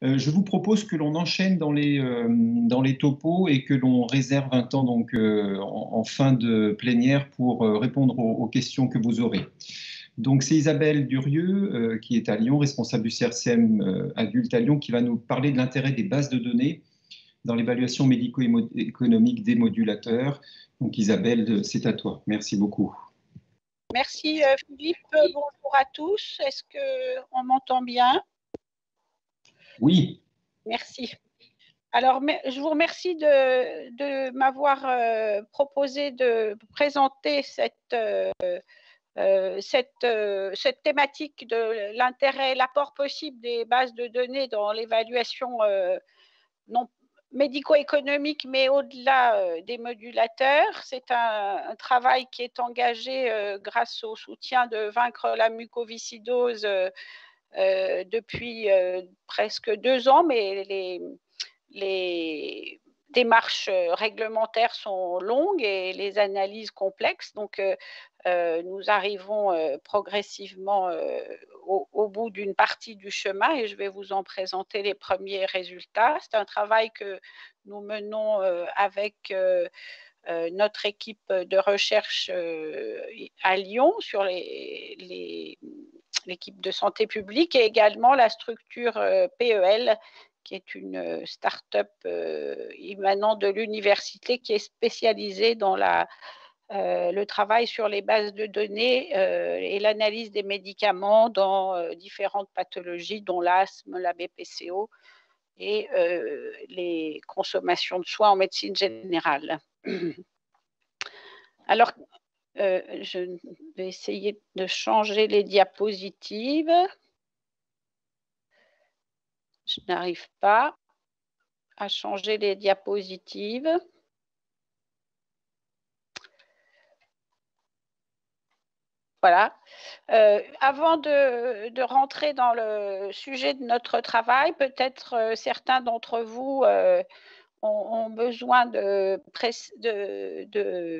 Je vous propose que l'on enchaîne dans les topos et que l'on réserve un temps donc, en fin de plénière pour répondre aux questions que vous aurez. Donc c'est Isabelle Durieux, qui est à Lyon, responsable du CRCM adulte à Lyon, qui va nous parler de l'intérêt des bases de données dans l'évaluation médico-économique des modulateurs. Donc Isabelle, c'est à toi. Merci beaucoup. Merci Philippe, bonjour à tous. Est-ce qu'on m'entend bien? Oui. Merci. Alors, je vous remercie de m'avoir proposé de présenter cette thématique de l'intérêt, l'apport possible des bases de données dans l'évaluation non médico-économique, mais au-delà des modulateurs. C'est un travail qui est engagé grâce au soutien de Vaincre la mucoviscidose depuis presque 2 ans, mais les démarches réglementaires sont longues et les analyses complexes. Donc, nous arrivons progressivement au bout d'une partie du chemin et je vais vous en présenter les premiers résultats. C'est un travail que nous menons avec notre équipe de recherche à Lyon sur l'équipe de santé publique et également la structure PEL, qui est une start-up émanant de l'université qui est spécialisée dans le travail sur les bases de données et l'analyse des médicaments dans différentes pathologies, dont l'asthme, la BPCO et les consommations de soins en médecine générale. Alors, je vais essayer de changer les diapositives. Je n'arrive pas à changer les diapositives. Voilà. Avant de rentrer dans le sujet de notre travail, peut-être certains d'entre vous ont besoin de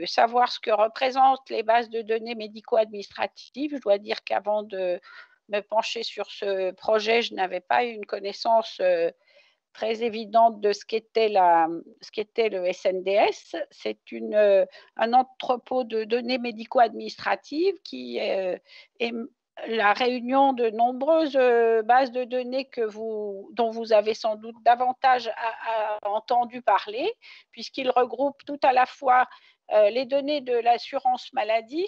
savoir ce que représentent les bases de données médico-administratives. Je dois dire qu'avant de me pencher sur ce projet, je n'avais pas une connaissance très évidente de ce qu'était le SNDS. C'est un entrepôt de données médico-administratives qui est la réunion de nombreuses bases de données dont vous avez sans doute davantage entendu parler, puisqu'il regroupe tout à la fois les données de l'assurance maladie,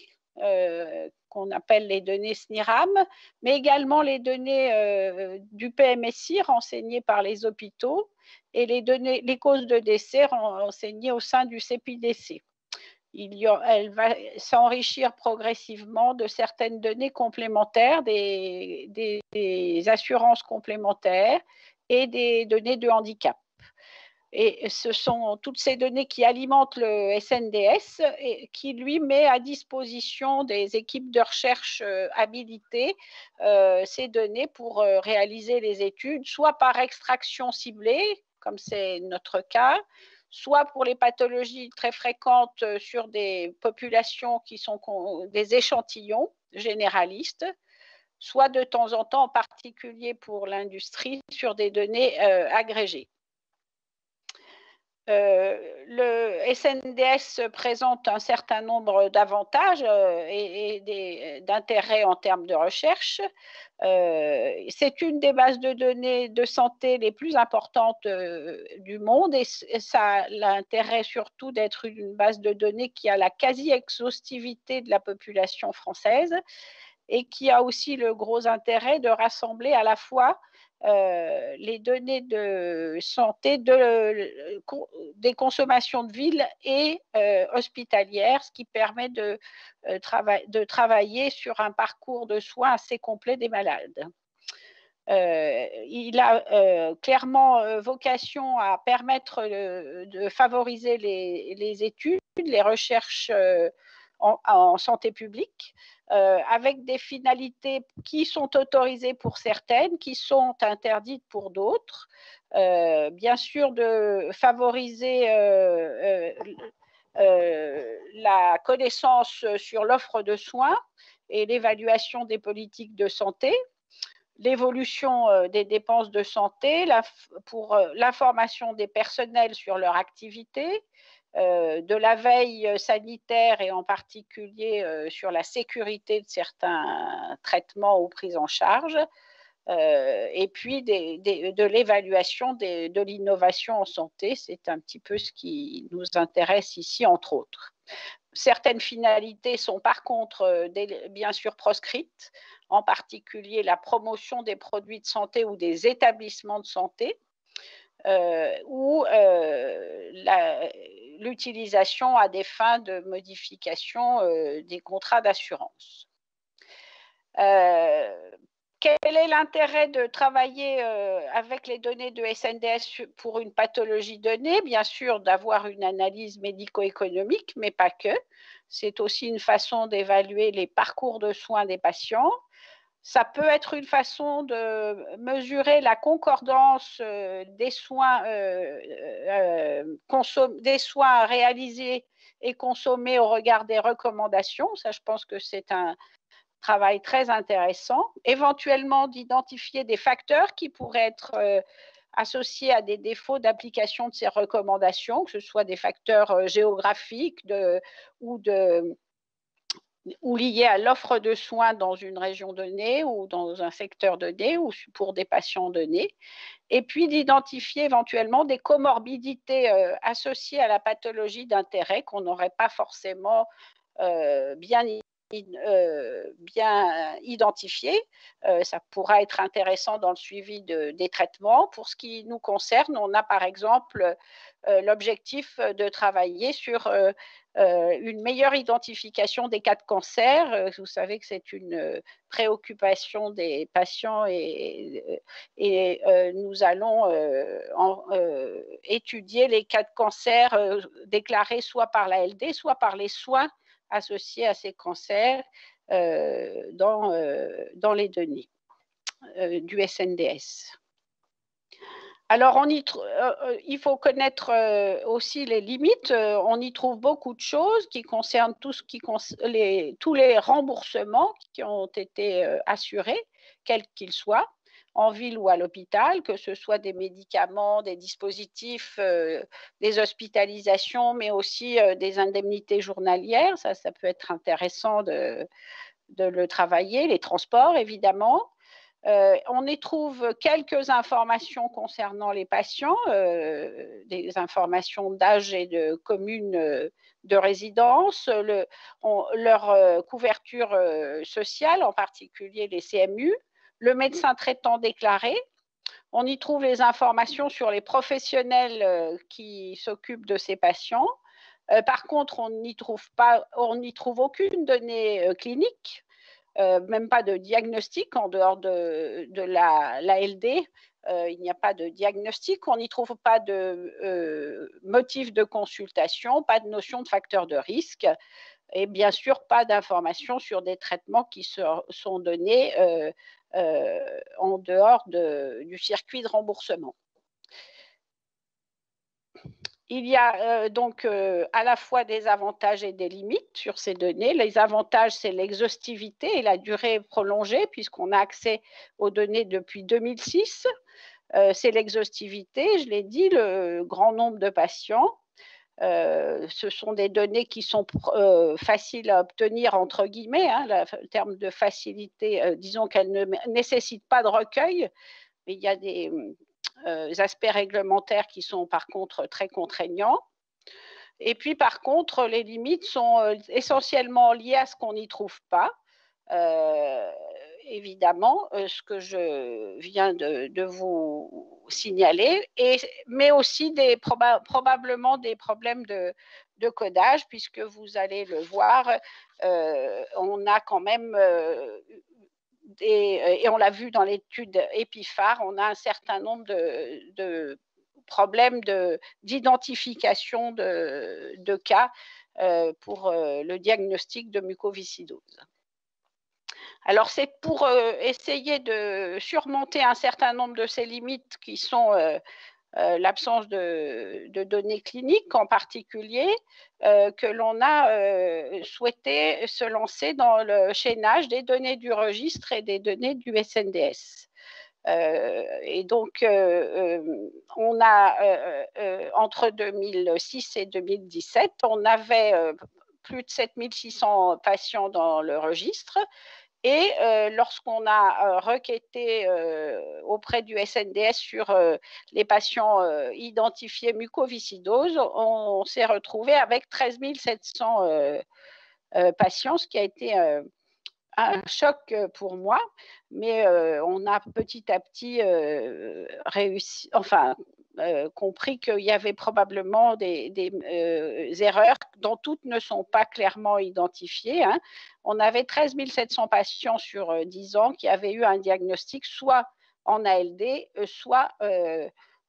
qu'on appelle les données SNIRAM, mais également les données du PMSI renseignées par les hôpitaux et les causes de décès renseignées au sein du CEPIDC. Elle va s'enrichir progressivement de certaines données complémentaires, des assurances complémentaires et des données de handicap. Et ce sont toutes ces données qui alimentent le SNDS et qui lui met à disposition des équipes de recherche habilitées ces données pour réaliser les études, soit par extraction ciblée, comme c'est notre cas, soit pour les pathologies très fréquentes sur des populations qui sont des échantillons généralistes, soit de temps en temps, en particulier pour l'industrie, sur des données agrégées. Le SNDS présente un certain nombre d'avantages et d'intérêts en termes de recherche. C'est une des bases de données de santé les plus importantes du monde et ça a l'intérêt surtout d'être une base de données qui a la quasi-exhaustivité de la population française et qui a aussi le gros intérêt de rassembler à la fois les données de santé des consommations de ville et hospitalières, ce qui permet de travailler sur un parcours de soins assez complet des malades. Il a clairement vocation à permettre de favoriser les études, les recherches en santé publique, avec des finalités qui sont autorisées pour certaines, qui sont interdites pour d'autres. Bien sûr, de favoriser la connaissance sur l'offre de soins et l'évaluation des politiques de santé, l'évolution des dépenses de santé, pour l'information des personnels sur leur activité, de la veille sanitaire et en particulier sur la sécurité de certains traitements ou prises en charge, et puis de l'évaluation de l'innovation en santé. C'est un petit peu ce qui nous intéresse ici, entre autres. Certaines finalités sont par contre bien sûr proscrites, en particulier la promotion des produits de santé ou des établissements de santé, ou l'utilisation à des fins de modification des contrats d'assurance. Quel est l'intérêt de travailler avec les données de SNDS pour une pathologie donnée? Bien sûr, d'avoir une analyse médico-économique, mais pas que. C'est aussi une façon d'évaluer les parcours de soins des patients. Ça peut être une façon de mesurer la concordance des soins réalisés et consommés au regard des recommandations. Ça, je pense que c'est un travail très intéressant. Éventuellement, d'identifier des facteurs qui pourraient être associés à des défauts d'application de ces recommandations, que ce soit des facteurs géographiques ou liés à l'offre de soins dans une région donnée ou dans un secteur donné ou pour des patients donnés. Et puis d'identifier éventuellement des comorbidités associées à la pathologie d'intérêt qu'on n'aurait pas forcément bien identifié. Ça pourra être intéressant dans le suivi des traitements. Pour ce qui nous concerne, on a par exemple l'objectif de travailler sur une meilleure identification des cas de cancer. Vous savez que c'est une préoccupation des patients et nous allons étudier les cas de cancer déclarés soit par l'ALD, soit par les soins associés à ces cancers dans les données du SNDS. Alors, il faut connaître aussi les limites. On y trouve beaucoup de choses qui concernent tous les remboursements qui ont été assurés, quels qu'ils soient, en ville ou à l'hôpital, que ce soit des médicaments, des dispositifs, des hospitalisations, mais aussi des indemnités journalières. Ça peut être intéressant de le travailler. Les transports, évidemment. On y trouve quelques informations concernant les patients, des informations d'âge et de commune de résidence, leur couverture sociale, en particulier les CMU, le médecin traitant déclaré. On y trouve les informations sur les professionnels qui s'occupent de ces patients. Par contre, on n'y trouve aucune donnée clinique. Même pas de diagnostic en dehors de l'ALD. Il n'y a pas de diagnostic, on n'y trouve pas de motif de consultation, pas de notion de facteur de risque et bien sûr pas d'informations sur des traitements qui sont donnés en dehors du circuit de remboursement. Il y a donc à la fois des avantages et des limites sur ces données. Les avantages, c'est l'exhaustivité et la durée prolongée, puisqu'on a accès aux données depuis 2006. C'est l'exhaustivité, je l'ai dit, le grand nombre de patients. Ce sont des données qui sont faciles à obtenir, entre guillemets. Le terme de facilité, disons qu'elles ne nécessitent pas de recueil, mais il y a des aspects réglementaires qui sont par contre très contraignants. Et puis par contre, les limites sont essentiellement liées à ce qu'on n'y trouve pas. Évidemment, ce que je viens de vous signaler, mais aussi probablement des problèmes de codage, puisque vous allez le voir, on a quand même et on l'a vu dans l'étude EPIFAR, on a un certain nombre de problèmes d'identification de cas pour le diagnostic de mucoviscidose. Alors, c'est pour essayer de surmonter un certain nombre de ces limites qui sont l'absence de données cliniques en particulier, que l'on a souhaité se lancer dans le chaînage des données du registre et des données du SNDS. Et donc, on a, entre 2006 et 2017, on avait plus de 7600 patients dans le registre. Et lorsqu'on a requêté auprès du SNDS sur les patients identifiés mucoviscidose, on s'est retrouvé avec 13 700 patients, ce qui a été un choc pour moi, mais on a petit à petit réussi, enfin, compris qu'il y avait probablement des erreurs dont toutes ne sont pas clairement identifiées. Hein. On avait 13 700 patients sur 10 ans qui avaient eu un diagnostic soit en ALD, soit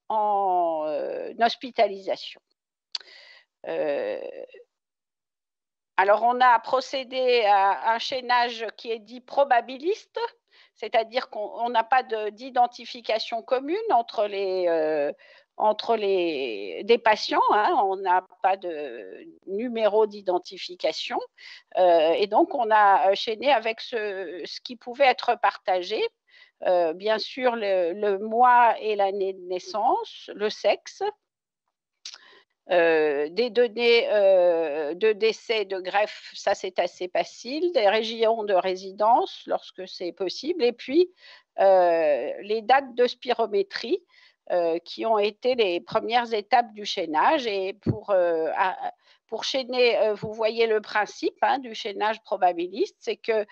en hospitalisation. Alors, on a procédé à un chaînage qui est dit probabiliste, c'est-à-dire qu'on n'a pas d'identification commune entre des patients, hein, on n'a pas de numéro d'identification, et donc on a chaîné avec ce qui pouvait être partagé, bien sûr le mois et l'année de naissance, le sexe, des données de décès, de greffe, ça c'est assez facile, des régions de résidence lorsque c'est possible, et puis les dates de spirométrie qui ont été les premières étapes du chaînage. Et pour chaîner, vous voyez le principe hein, du chaînage probabiliste, c'est que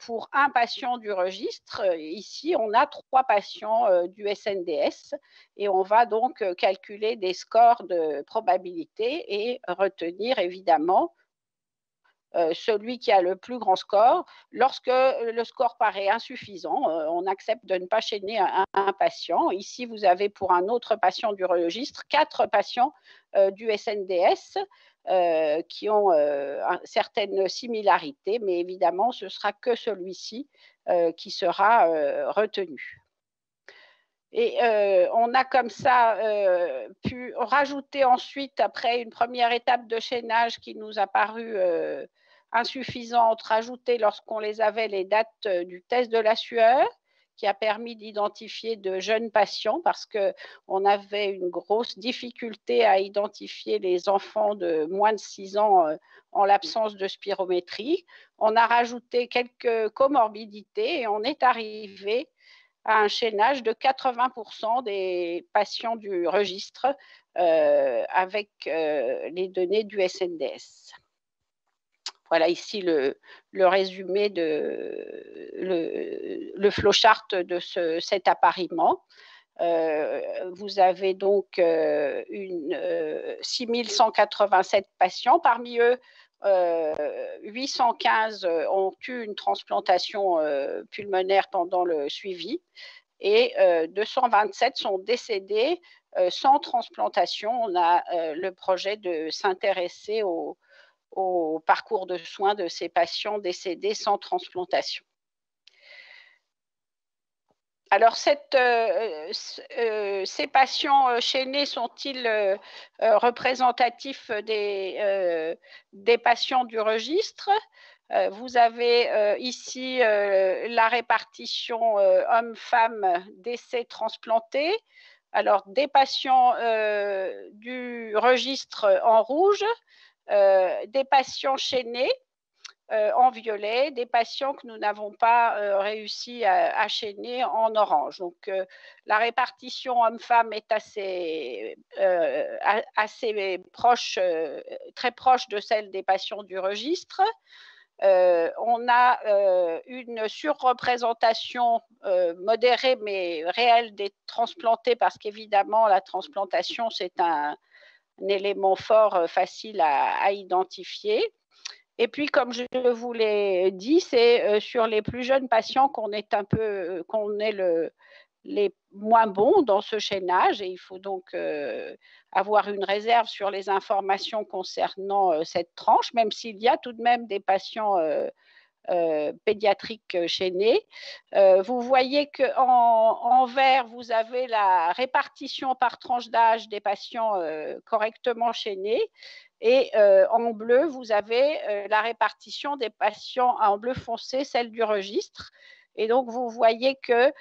pour un patient du registre, ici on a 3 patients du SNDS, et on va donc calculer des scores de probabilité et retenir évidemment celui qui a le plus grand score. Lorsque le score paraît insuffisant, on accepte de ne pas chaîner un patient. Ici, vous avez pour un autre patient du registre 4 patients du SNDS qui ont certaines similarités, mais évidemment, ce sera que celui-ci qui sera retenu. Et on a comme ça pu rajouter ensuite, après une première étape de chaînage qui nous a paru insuffisante, rajouter lorsqu'on les avait les dates du test de la sueur, qui a permis d'identifier de jeunes patients parce qu'on avait une grosse difficulté à identifier les enfants de moins de 6 ans en l'absence de spirométrie. On a rajouté quelques comorbidités et on est arrivé à un chaînage de 80% des patients du registre avec les données du SNDS. Voilà ici le résumé le flowchart de cet appariement. Vous avez donc 6187 patients, parmi eux 815 ont eu une transplantation pulmonaire pendant le suivi et 227 sont décédés sans transplantation. On a le projet de s'intéresser au parcours de soins de ces patients décédés sans transplantation. Alors, ces patients chaînés sont-ils représentatifs des patients du registre? Vous avez ici la répartition hommes-femmes décès transplantés. Alors, des patients du registre en rouge, des patients chaînés en violet, des patients que nous n'avons pas réussi à chaîner en orange. Donc, la répartition homme-femme est assez proche, très proche de celle des patients du registre. On a une surreprésentation modérée mais réelle des transplantés parce qu'évidemment, la transplantation, c'est un élément fort facile à identifier. Et puis, comme je vous l'ai dit, c'est sur les plus jeunes patients qu'on est les moins bons dans ce chaînage, et il faut donc avoir une réserve sur les informations concernant cette tranche, même s'il y a tout de même des patients pédiatriques chaînés. Vous voyez qu'en vert, vous avez la répartition par tranche d'âge des patients correctement chaînés. Et en bleu, vous avez la répartition des patients en bleu foncé, celle du registre. Et donc, vous voyez que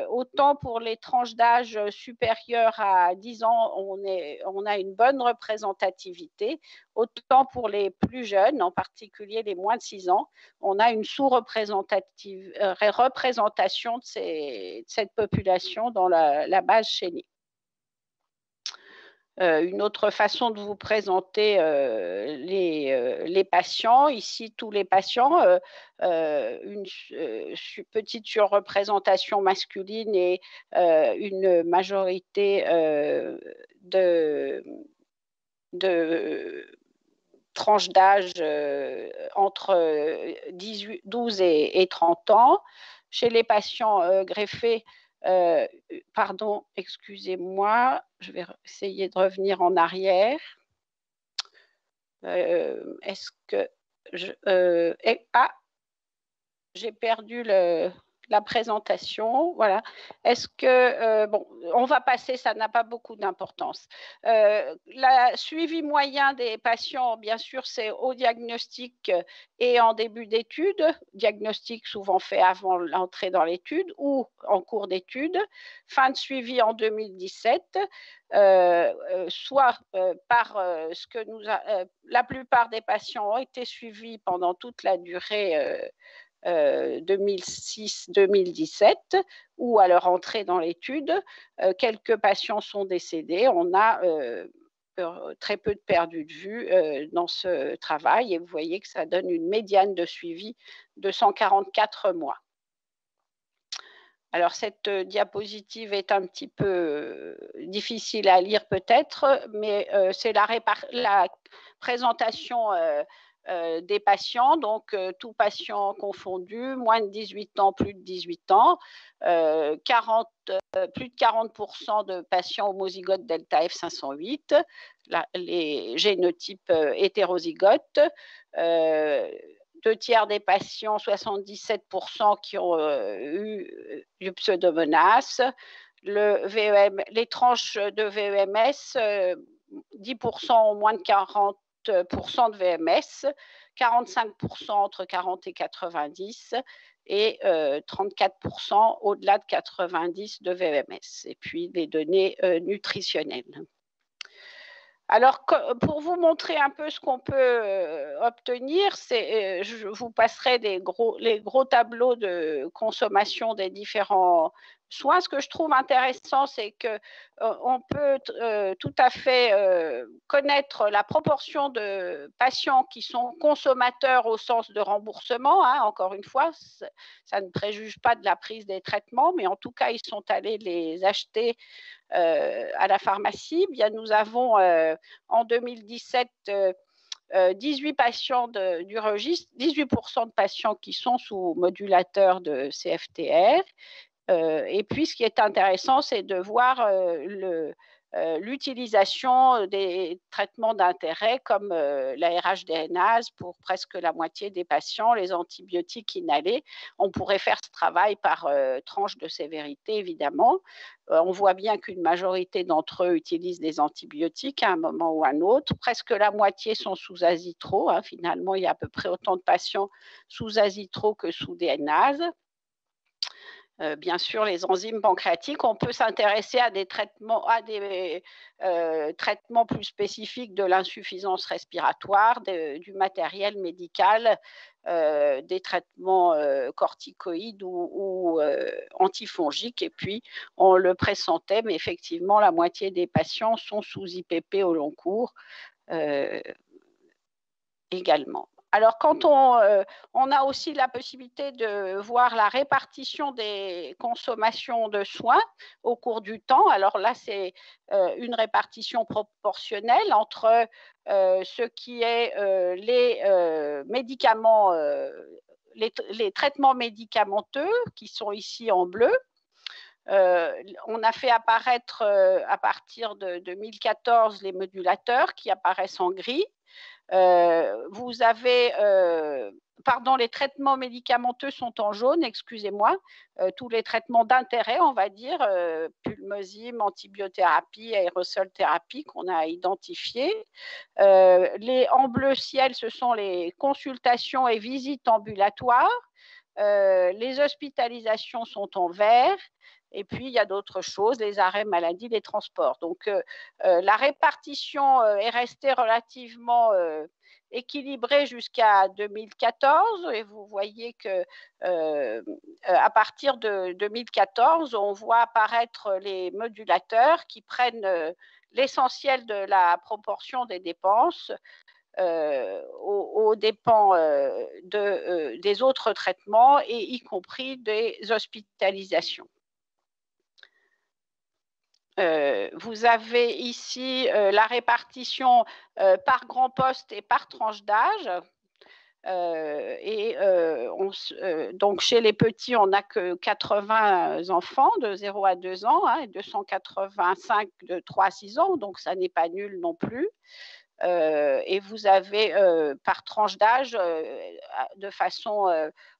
autant pour les tranches d'âge supérieures à 10 ans, on a une bonne représentativité, autant pour les plus jeunes, en particulier les moins de 6 ans, on a une sous-représentation de cette population dans la base chénique. Une autre façon de vous présenter les patients. Ici, tous les patients, une petite surreprésentation masculine et une majorité de tranches d'âge entre 12 et 30 ans. Chez les patients greffés, pardon, excusez-moi, je vais essayer de revenir en arrière. Est-ce que j'ai perdu la présentation, voilà. Est-ce que, bon, on va passer, ça n'a pas beaucoup d'importance. Le suivi moyen des patients, bien sûr, c'est au diagnostic et en début d'étude, diagnostic souvent fait avant l'entrée dans l'étude ou en cours d'étude, fin de suivi en 2017, soit par ce que la plupart des patients ont été suivis pendant toute la durée 2006-2017 ou à leur entrée dans l'étude. Quelques patients sont décédés. On a très peu de perdus de vue dans ce travail et vous voyez que ça donne une médiane de suivi de 144 mois. Alors, cette diapositive est un petit peu difficile à lire peut-être, mais c'est la présentation des patients, donc tout patient confondu, moins de 18 ans, plus de 18 ans, plus de 40% de patients homozygotes delta F508, les génotypes hétérozygotes, 2/3 des patients, 77% qui ont eu du pseudomonas, les tranches de VEMS, 10% ont moins de 40% de VMS, 45% entre 40 et 90 et 34% au-delà de 90 de VMS. Et puis les données nutritionnelles. Alors, pour vous montrer un peu ce qu'on peut obtenir, je vous passerai les gros tableaux de consommation des différents soins. Ce que je trouve intéressant, c'est qu'on peut tout à fait connaître la proportion de patients qui sont consommateurs au sens de remboursement. Hein, encore une fois, ça ne préjuge pas de la prise des traitements, mais en tout cas, ils sont allés les acheter à la pharmacie. Bien, nous avons en 2017 18 patients du registre, 18% de patients qui sont sous modulateur de CFTR. Et puis, ce qui est intéressant, c'est de voir l'utilisation des traitements d'intérêt comme la RHDNase pour presque la moitié des patients, les antibiotiques inhalés. On pourrait faire ce travail par tranche de sévérité, évidemment. On voit bien qu'une majorité d'entre eux utilisent des antibiotiques à un moment ou à un autre. Presque la moitié sont sous azithro. Hein. Finalement, il y a à peu près autant de patients sous azithro que sous DNase. Bien sûr, les enzymes pancréatiques, on peut s'intéresser à des traitements plus spécifiques de l'insuffisance respiratoire, du matériel médical, des traitements corticoïdes ou antifongiques. Et puis, on le pressentait, mais effectivement, la moitié des patients sont sous IPP au long cours également. Alors, quand on a aussi la possibilité de voir la répartition des consommations de soins au cours du temps. Alors là, c'est une répartition proportionnelle entre ce qui est les médicaments, les traitements médicamenteux qui sont ici en bleu. On a fait apparaître à partir de 2014 les modulateurs qui apparaissent en gris. Vous avez, pardon, les traitements médicamenteux sont en jaune, excusez-moi, tous les traitements d'intérêt, on va dire, pulmosime, antibiothérapie, aérosol thérapie qu'on a identifiés. En bleu ciel, ce sont les consultations et visites ambulatoires. Les hospitalisations sont en vert. Et puis, il y a d'autres choses, les arrêts maladie, les transports. Donc, la répartition est restée relativement équilibrée jusqu'à 2014. Et vous voyez que à partir de 2014, on voit apparaître les modulateurs qui prennent l'essentiel de la proportion des dépenses aux dépens des autres traitements, et y compris des hospitalisations. Vous avez ici la répartition par grand poste et par tranche d'âge. Donc, chez les petits, on n'a que 80 enfants de 0 à 2 ans et 285 de 3 à 6 ans, donc ça n'est pas nul non plus. Et vous avez par tranche d'âge, de façon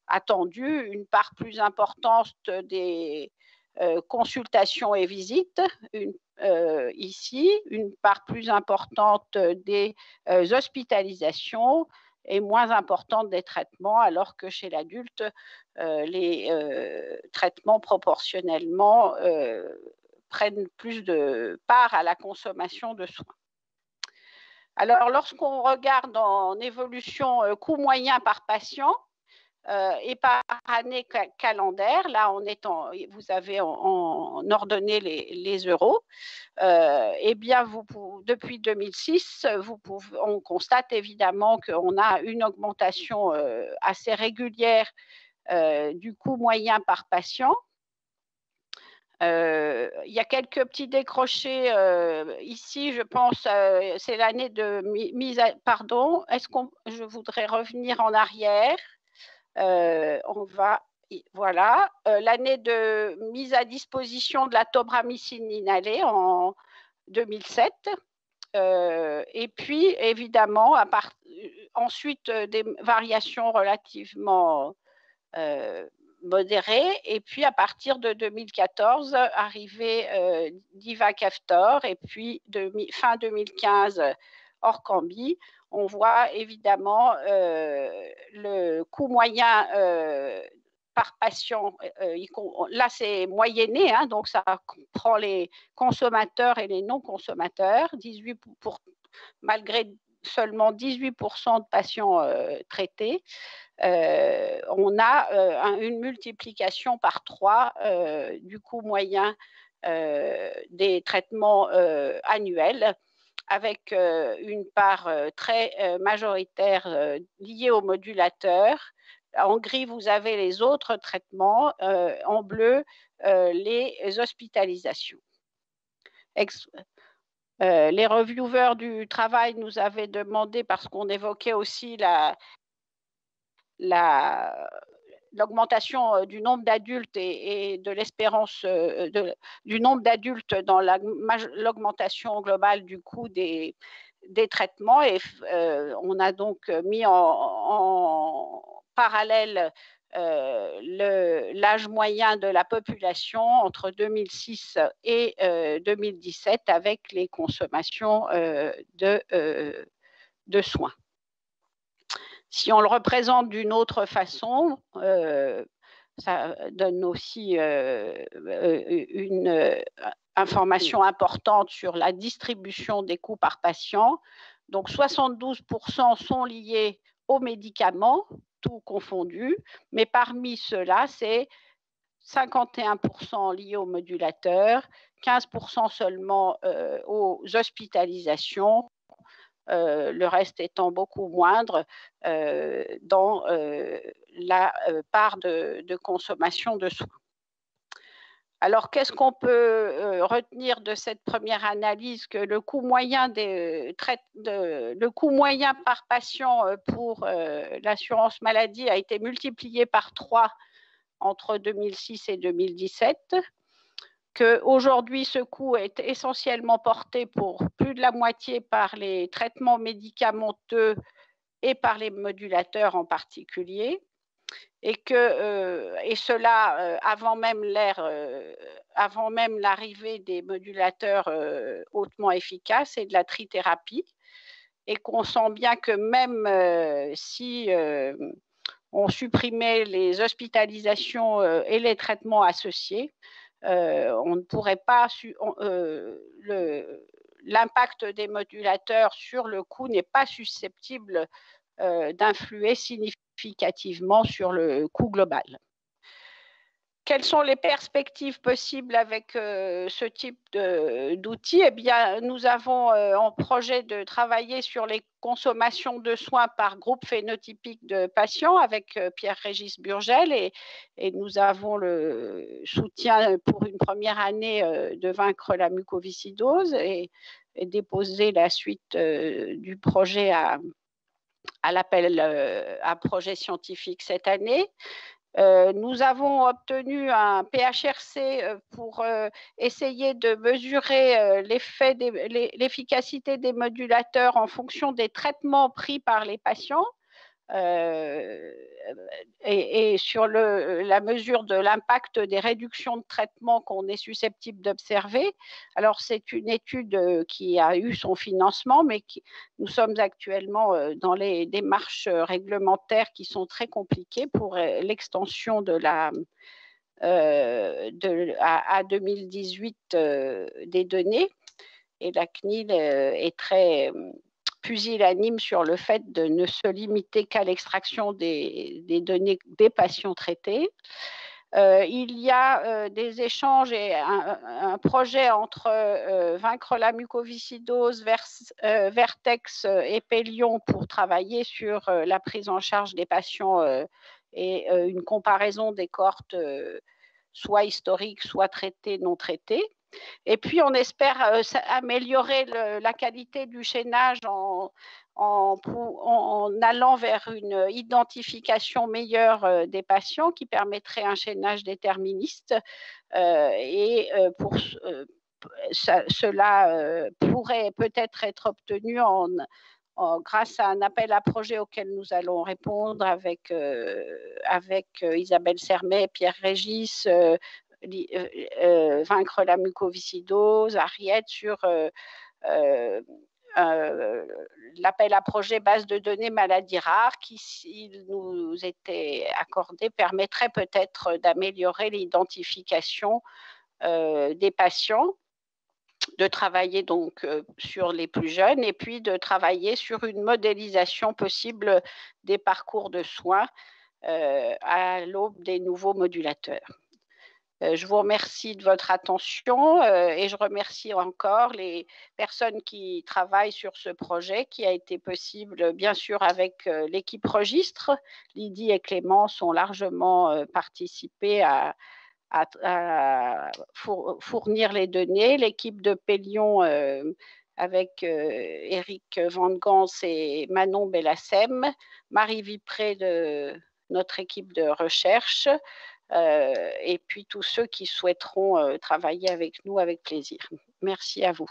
attendue, une part plus importante des consultations et visites, ici, une part plus importante des hospitalisations et moins importante des traitements, alors que chez l'adulte, les traitements proportionnellement prennent plus de part à la consommation de soins. Alors, lorsqu'on regarde en évolution coût moyen par patient et par année calendaire, là, vous avez en ordonnée les euros, eh bien, depuis 2006, on constate évidemment qu'on a une augmentation assez régulière du coût moyen par patient. Il y a quelques petits décrochés ici, je pense, c'est l'année de mise à... Pardon, je voudrais revenir en arrière. Voilà, l'année de mise à disposition de la tobramycine inhalée en 2007. Et puis, évidemment, ensuite, des variations relativement modérée, et puis à partir de 2014, arrivée d'Ivacaftor, et puis fin 2015, Orkambi, on voit évidemment le coût moyen par patient. Là, c'est moyenné, donc ça prend les consommateurs et les non-consommateurs, malgré seulement 18% de patients traités. On a une multiplication par 3 du coût moyen des traitements annuels, avec une part très majoritaire liée aux modulateurs. En gris, vous avez les autres traitements, en bleu, les hospitalisations. Les reviewers du travail nous avaient demandé, parce qu'on évoquait aussi l'augmentation du nombre d'adultes et de l'espérance du nombre d'adultes dans l'augmentation globale du coût des traitements. Et on a donc mis en parallèle l'âge moyen de la population entre 2006 et 2017 avec les consommations de soins. Si on le représente d'une autre façon, ça donne aussi une information importante sur la distribution des coûts par patient. Donc, 72% sont liés aux médicaments, tout confondu, mais parmi ceux-là, c'est 51% liés aux modulateurs, 15% seulement aux hospitalisations, le reste étant beaucoup moindre dans la part de consommation de soins. Alors, qu'est-ce qu'on peut retenir de cette première analyse? Que le coût moyen par patient pour l'assurance maladie a été multiplié par 3 entre 2006 et 2017. Qu'aujourd'hui, ce coût est essentiellement porté pour plus de la moitié par les traitements médicamenteux et par les modulateurs en particulier, et cela avant même l'arrivée des modulateurs hautement efficaces et de la trithérapie, et qu'on sent bien que même si on supprimait les hospitalisations et les traitements associés. On ne pourrait pas, l'impact des modulateurs sur le coût n'est pas susceptible d'influer significativement sur le coût global. Quelles sont les perspectives possibles avec ce type d'outils? Eh bien, nous avons en projet de travailler sur les consommations de soins par groupe phénotypique de patients avec Pierre-Régis Burgel et nous avons le soutien pour une première année de vaincre la mucoviscidose et déposer la suite du projet à l'appel à projet scientifique cette année. Nous avons obtenu un PHRC pour essayer de mesurer l'efficacité des modulateurs en fonction des traitements pris par les patients et sur la mesure de l'impact des réductions de traitement qu'on est susceptible d'observer. Alors, c'est une étude qui a eu son financement, mais nous sommes actuellement dans les démarches réglementaires qui sont très compliquées pour l'extension de à 2018 des données. Et la CNIL est très pusillanime sur le fait de ne se limiter qu'à l'extraction des données des patients traités. Il y a des échanges et un projet entre Vaincre la mucoviscidose, Vertex et Pélion pour travailler sur la prise en charge des patients et une comparaison des cohortes soit historiques, soit traitées, non traitées. Et puis, on espère améliorer la qualité du chaînage en allant vers une identification meilleure des patients qui permettrait un chaînage déterministe. Cela pourrait peut-être être obtenu grâce à un appel à projet auquel nous allons répondre avec Isabelle Sermet, Pierre Régis, Vaincre la mucoviscidose, Ariette, sur l'appel à projet base de données maladies rares qui, s'il nous était accordé, permettrait peut-être d'améliorer l'identification des patients, de travailler donc sur les plus jeunes et puis de travailler sur une modélisation possible des parcours de soins à l'aube des nouveaux modulateurs. Je vous remercie de votre attention et je remercie encore les personnes qui travaillent sur ce projet qui a été possible, bien sûr, avec l'équipe Registre. Lydie et Clément ont largement participé à fournir les données. L'équipe de Pélion avec Eric Van Gans et Manon Bellassem, Marie Vipré de notre équipe de recherche, et puis tous ceux qui souhaiteront travailler avec nous avec plaisir. Merci à vous.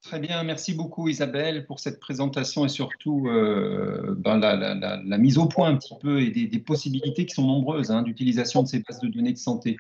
Très bien, merci beaucoup Isabelle pour cette présentation et surtout la mise au point un petit peu et des possibilités qui sont nombreuses d'utilisation de ces bases de données de santé.